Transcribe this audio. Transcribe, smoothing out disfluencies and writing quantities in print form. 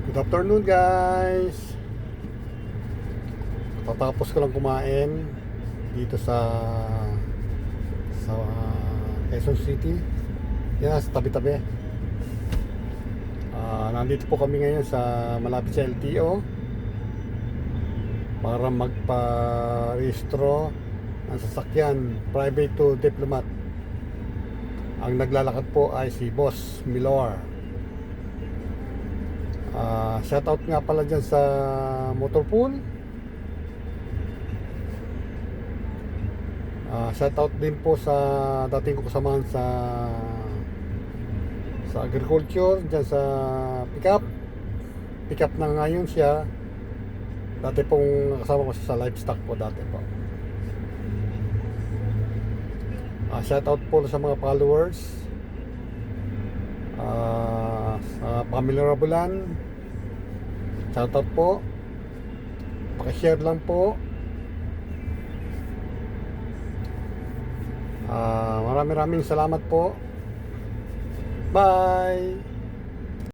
Good afternoon guys. Tatapos ko lang kumain dito sa Quezon City. Yan sa tabi-tabi. Nandito po kami ngayon sa malapit sa LTO para magpa-rehistro ng sasakyan private to diplomat. Ang naglalakad po ay si Boss Milor. Shoutout nga pala dyan sa Motorpool. Shoutout din po sa dating ko kasamahan sa agriculture dyan sa pick up na ngayon siya. Dati pong kasama ko siya sa livestock po dati po. Shoutout po sa mga followers sa Pamela Rabulan. Shoutout po. Pakishare lang po. Maraming salamat po. Bye.